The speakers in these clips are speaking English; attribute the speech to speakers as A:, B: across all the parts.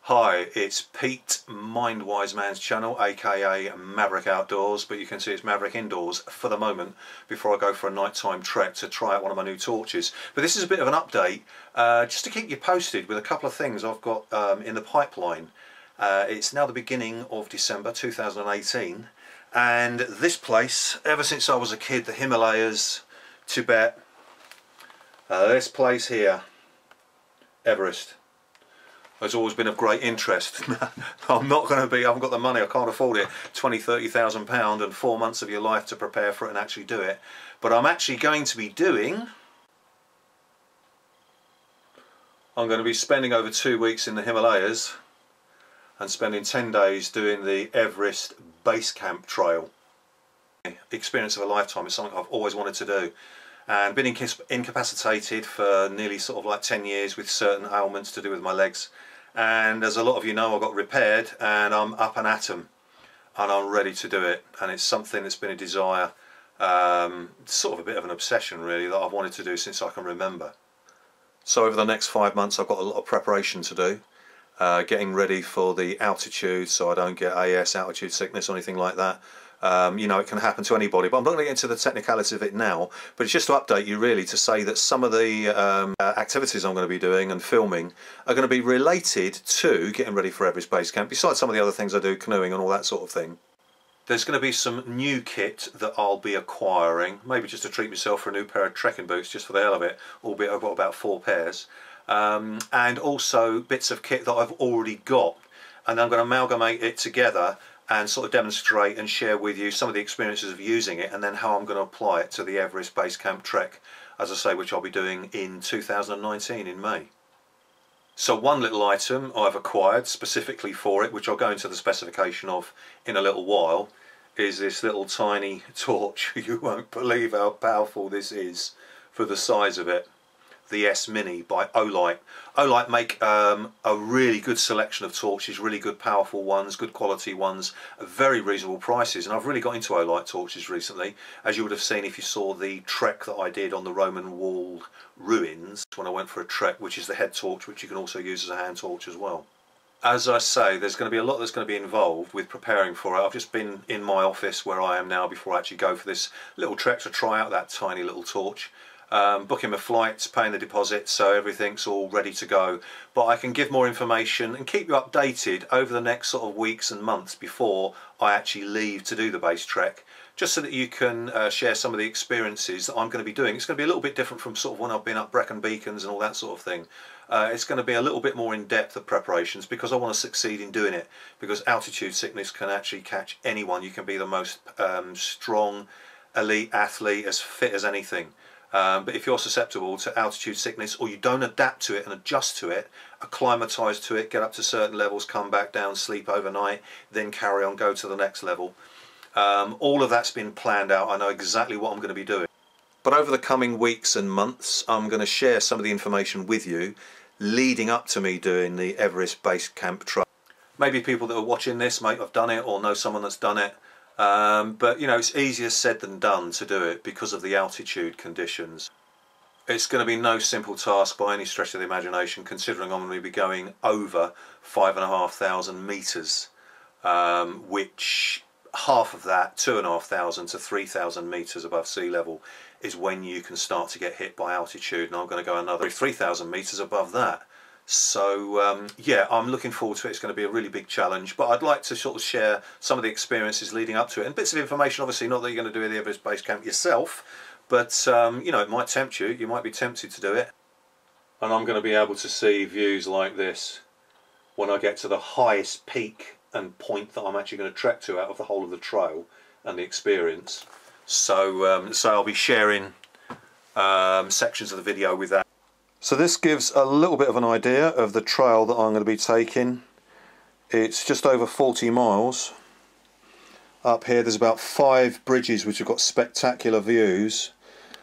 A: Hi, it's Pete, Mindwiseman's channel, aka Maverick Outdoors, but you can see it's Maverick Indoors for the moment before I go for a nighttime trek to try out one of my new torches. But this is a bit of an update, just to keep you posted with a couple of things I've got in the pipeline. It's now the beginning of December 2018, and this place, ever since I was a kid, the Himalayas, Tibet, this place here, Everest, has always been of great interest. I'm not going to be, I haven't got the money, I can't afford it, £20,000, £30,000 and 4 months of your life to prepare for it and actually do it. But I'm actually going to be doing, I'm going to be spending over 2 weeks in the Himalayas and spending 10 days doing the Everest Base Camp Trail. The experience of a lifetime is something I've always wanted to do. And been incapacitated for nearly sort of like 10 years with certain ailments to do with my legs, and as a lot of you know, I got repaired and I'm up and at 'em and I'm ready to do it. And it's something that's been a desire, sort of a bit of an obsession really, that I've wanted to do since I can remember. So over the next 5 months I've got a lot of preparation to do, getting ready for the altitude so I don't get AS, altitude sickness or anything like that. You know, it can happen to anybody, but I'm not going to get into the technicalities of it now, but it's just to update you really, to say that some of the activities I'm going to be doing and filming are going to be related to getting ready for Everest Base Camp, besides some of the other things I do, canoeing and all that sort of thing. There's going to be some new kit that I'll be acquiring, maybe just to treat myself for a new pair of trekking boots just for the hell of it, albeit I've got about 4 pairs, and also bits of kit that I've already got, and I'm going to amalgamate it together and sort of demonstrate and share with you some of the experiences of using it, and then how I'm going to apply it to the Everest Base Camp trek, as I say, which I'll be doing in 2019 in May. So one little item I've acquired specifically for it, which I'll go into the specification of in a little while, is this little tiny torch. You won't believe how powerful this is for the size of it. The S Mini by Olight. Olight make a really good selection of torches, really good powerful ones, good quality ones, at very reasonable prices, and I've really got into Olight torches recently, as you would have seen if you saw the trek that I did on the Roman wall ruins when I went for a trek, which is the head torch, which you can also use as a hand torch as well. As I say, there's going to be a lot that's going to be involved with preparing for it. I've just been in my office where I am now before I actually go for this little trek to try out that tiny little torch. Booking my flights, paying the deposit, so everything's all ready to go. But I can give more information and keep you updated over the next sort of weeks and months before I actually leave to do the base trek, just so that you can share some of the experiences that I'm going to be doing. It's going to be a little bit different from sort of when I've been up Brecon Beacons and all that sort of thing. It's going to be a little bit more in depth of preparations, because I want to succeed in doing it, because altitude sickness can actually catch anyone. You can be the most strong elite athlete, as fit as anything. But if you're susceptible to altitude sickness, or you don't adapt to it and adjust to it, acclimatise to it, get up to certain levels, come back down, sleep overnight, then carry on, go to the next level. All of that's been planned out. I know exactly what I'm going to be doing. But over the coming weeks and months, I'm going to share some of the information with you leading up to me doing the Everest Base Camp Trail. Maybe people that are watching this might have done it or know someone that's done it. But you know, it's easier said than done to do it because of the altitude conditions. It's going to be no simple task by any stretch of the imagination, considering I'm going to be going over 5,500 metres, which half of that, 2,500 to 3,000 metres above sea level, is when you can start to get hit by altitude, and I'm going to go another 3,000 metres above that. So yeah, I'm looking forward to it. It's going to be a really big challenge, but I'd like to sort of share some of the experiences leading up to it, and bits of information, obviously not that you're going to do the Everest Base Camp yourself, but you know, it might tempt you. You might be tempted to do it. And I'm going to be able to see views like this when I get to the highest peak and point that I'm actually going to trek to out of the whole of the trail and the experience. So so I'll be sharing sections of the video with that. So this gives a little bit of an idea of the trail that I'm going to be taking. It's just over 40 miles. Up here there's about 5 bridges which have got spectacular views,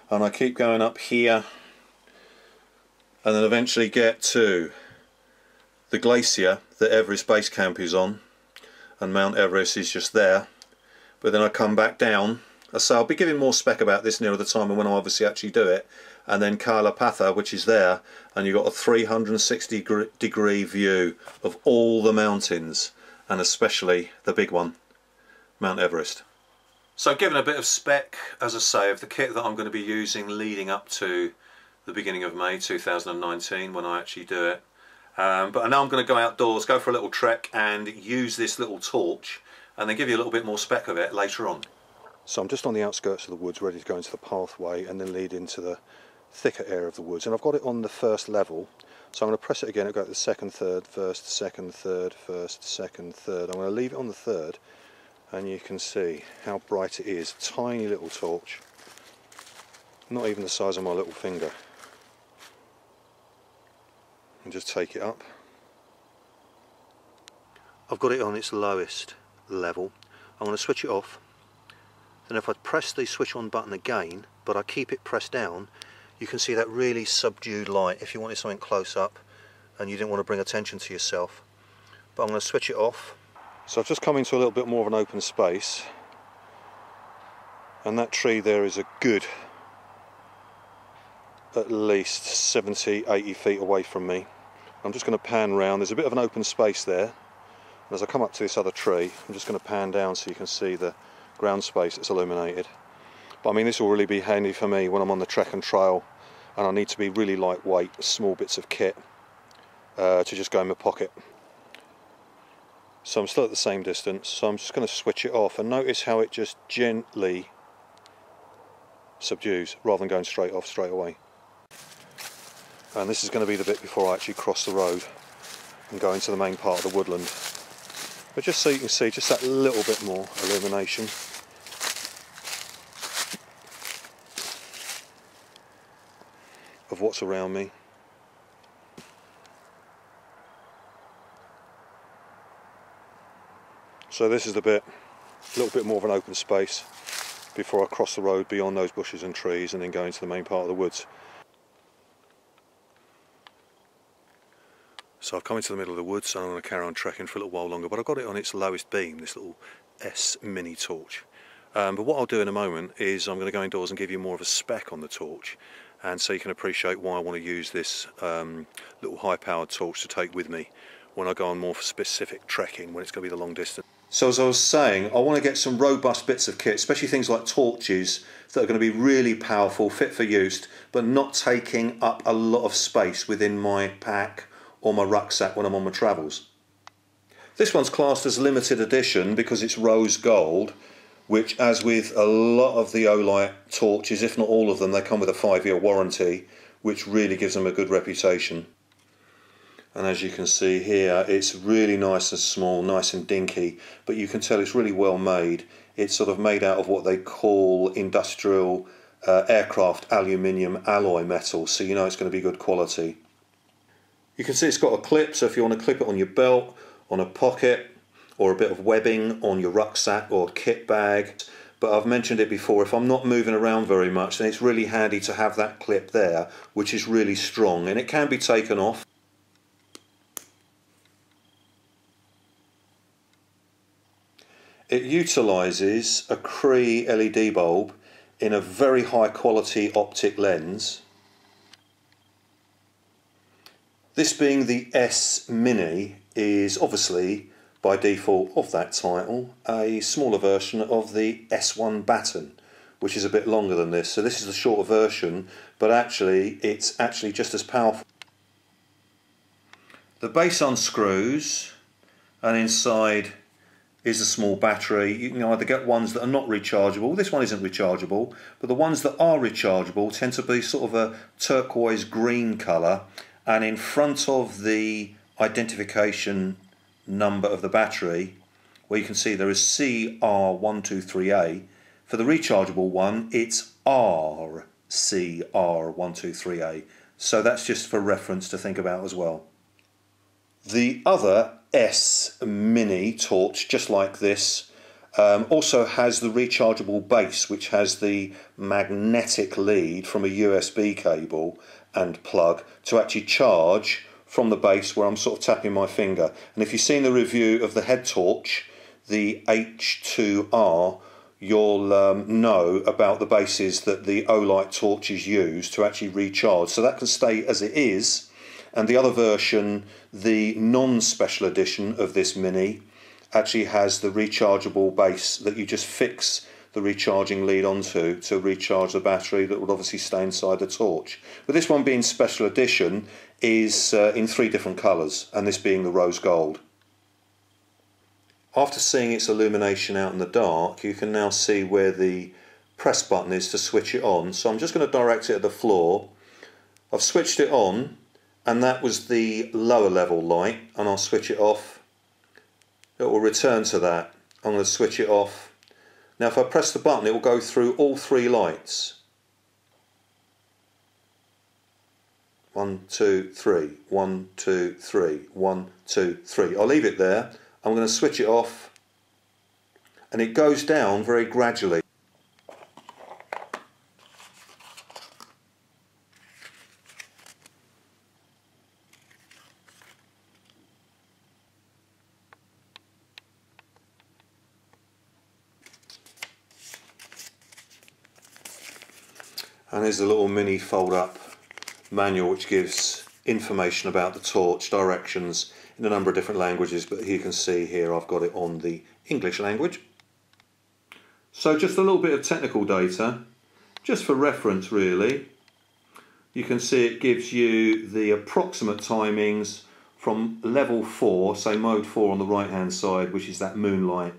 A: and I keep going up here and then eventually get to the glacier that Everest Base Camp is on, and Mount Everest is just there. But then I come back down So I'll be giving more spec about this nearer the time and when I obviously actually do it. And then Kalapatha, which is there, and you've got a 360-degree view of all the mountains, and especially the big one, Mount Everest. So giving a bit of spec, as I say, of the kit that I'm going to be using leading up to the beginning of May 2019 when I actually do it. But I know I'm going to go outdoors, go for a little trek and use this little torch and then give you a little bit more spec of it later on. So I'm just on the outskirts of the woods, ready to go into the pathway and then lead into the thicker area of the woods, and I've got it on the first level, so I'm going to press it again. It'll go to the second, third, first, second, third, first, second, third. I'm going to leave it on the third, and you can see how bright it is. Tiny little torch, not even the size of my little finger. And just take it up. I've got it on its lowest level. I'm going to switch it off. Then if I press the switch on button again, but I keep it pressed down, you can see that really subdued light if you wanted something close up and you didn't want to bring attention to yourself. But I'm going to switch it off. So I've just come into a little bit more of an open space, and that tree there is a good at least 70-80 feet away from me. I'm just going to pan round. There's a bit of an open space there, and as I come up to this other tree, I'm just going to pan down so you can see the ground space that's illuminated. But I mean, this will really be handy for me when I'm on the trek and trail and I need to be really lightweight, small bits of kit to just go in my pocket. So I'm still at the same distance, so I'm just going to switch it off, and notice how it just gently subdues rather than going straight off straight away. And this is going to be the bit before I actually cross the road and go into the main part of the woodland. But just so you can see just that little bit more illumination. Of what's around me. So this is the bit, a little bit more of an open space before I cross the road beyond those bushes and trees and then go into the main part of the woods. So I've come into the middle of the woods and I'm going to carry on trekking for a little while longer, but I've got it on its lowest beam, this little S Mini torch. But what I'll do in a moment is I'm going to go indoors and give you more of a spec on the torch, and so you can appreciate why I want to use this little high-powered torch to take with me when I go on more specific trekking, when it's going to be the long distance. So as I was saying, I want to get some robust bits of kit, especially things like torches that are going to be really powerful, fit for use, but not taking up a lot of space within my pack or my rucksack when I'm on my travels. This one's classed as limited edition because it's rose gold, which, as with a lot of the Olight torches, if not all of them, they come with a 5-year warranty, which really gives them a good reputation. And as you can see here, it's really nice and small, nice and dinky, but you can tell it's really well made. It's sort of made out of what they call industrial aircraft aluminium alloy metal, so you know it's going to be good quality. You can see it's got a clip, so if you want to clip it on your belt, on a pocket, or a bit of webbing on your rucksack or kit bag. But I've mentioned it before, if I'm not moving around very much, then it's really handy to have that clip there, which is really strong, and it can be taken off. It utilises a Cree LED bulb in a very high quality optic lens. This being the S Mini is obviously, by default of that title, a smaller version of the S1 baton, which is a bit longer than this. So this is the shorter version, but actually it's actually just as powerful. The base unscrews, and inside is a small battery. You can either get ones that are not rechargeable. This one isn't rechargeable, but the ones that are rechargeable tend to be sort of a turquoise green colour, and in front of the identification number of the battery, where you can see there is CR123A, for the rechargeable one it's RCR123A, so that's just for reference to think about as well. The other S Mini torch, just like this, also has the rechargeable base, which has the magnetic lead from a USB cable and plug to actually charge from the base where I'm sort of tapping my finger. And if you've seen the review of the head torch, the H2R, you'll know about the bases that the Olight torches use to actually recharge. So that can stay as it is, and the other version, the non-special edition of this Mini, actually has the rechargeable base that you just fix the recharging lead onto to recharge the battery that would obviously stay inside the torch. But this one being special edition is in 3 different colours, and this being the rose gold. After seeing its illumination out in the dark, you can now see where the press button is to switch it on. So I'm just going to direct it at the floor. I've switched it on, and that was the lower level light, and I'll switch it off. It will return to that. I'm going to switch it off. Now if I press the button, it will go through all 3 lights. 1, 2, 3, 1, 2, 3, 1, 2, 3. I'll leave it there. I'm going to switch it off, and it goes down very gradually. And there's a little mini fold-up manual which gives information about the torch, directions in a number of different languages, but you can see here I've got it on the English language. So just a little bit of technical data, just for reference really. You can see it gives you the approximate timings from level 4, say mode 4 on the right hand side, which is that moonlight,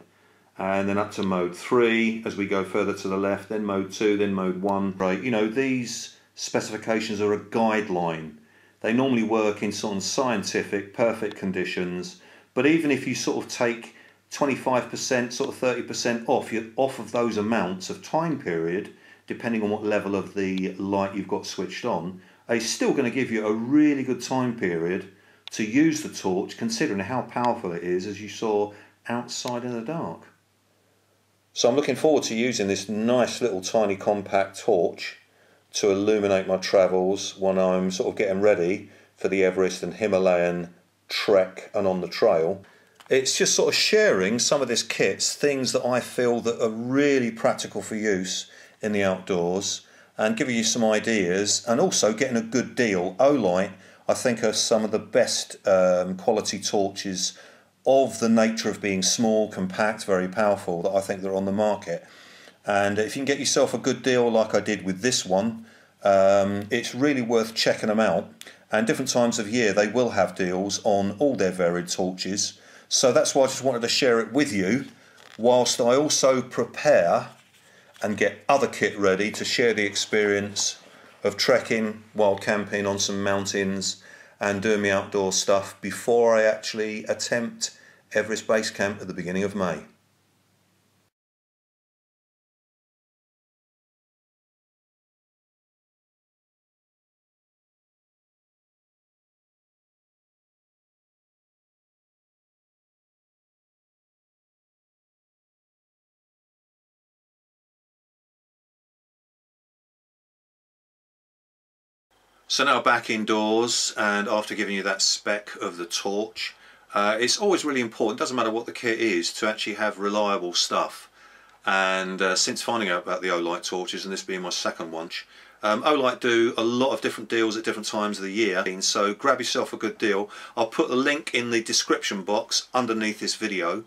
A: and then up to mode 3 as we go further to the left, then mode 2, then mode 1. Right, you know, these specifications are a guideline. They normally work in sort of scientific, perfect conditions, but even if you sort of take 25%, sort of 30% off, you're off of those amounts of time period, depending on what level of the light you've got switched on, it's still going to give you a really good time period to use the torch, considering how powerful it is, as you saw outside in the dark. So I'm looking forward to using this nice little tiny compact torch to illuminate my travels when I'm sort of getting ready for the Everest and Himalayan trek and on the trail. It's just sort of sharing some of this kit's things that I feel that are really practical for use in the outdoors, and giving you some ideas, and also getting a good deal. Olight, I think, are some of the best quality torches of the nature of being small, compact, very powerful, that I think they're on the market. And if you can get yourself a good deal like I did with this one, it's really worth checking them out. And different times of year they will have deals on all their varied torches. So that's why I just wanted to share it with you, whilst I also prepare and get other kit ready to share the experience of trekking while camping on some mountains and doing my outdoor stuff before I actually attempt Everest Base Camp at the beginning of May. So now back indoors, and after giving you that spec of the torch, it's always really important, doesn't matter what the kit is, to actually have reliable stuff. And since finding out about the Olight torches, and this being my second one, Olight do a lot of different deals at different times of the year, so grab yourself a good deal. I'll put the link in the description box underneath this video.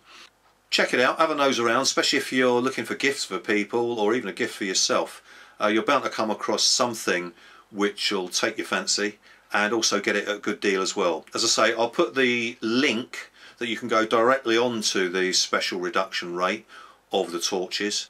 A: Check it out, have a nose around, especially if you're looking for gifts for people or even a gift for yourself. You're bound to come across something which will take your fancy, and also get it at a good deal as well. As I say, I'll put the link that you can go directly onto the special reduction rate of the torches.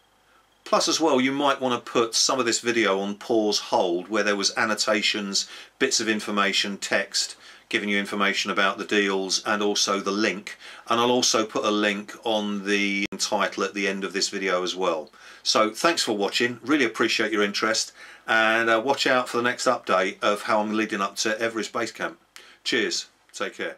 A: Plus as well, you might want to put some of this video on pause hold, where there was annotations, bits of information, text, giving you information about the deals, and also the link. And I'll also put a link on the title at the end of this video as well. So thanks for watching, really appreciate your interest, and watch out for the next update of how I'm leading up to Everest Base Camp. Cheers, take care.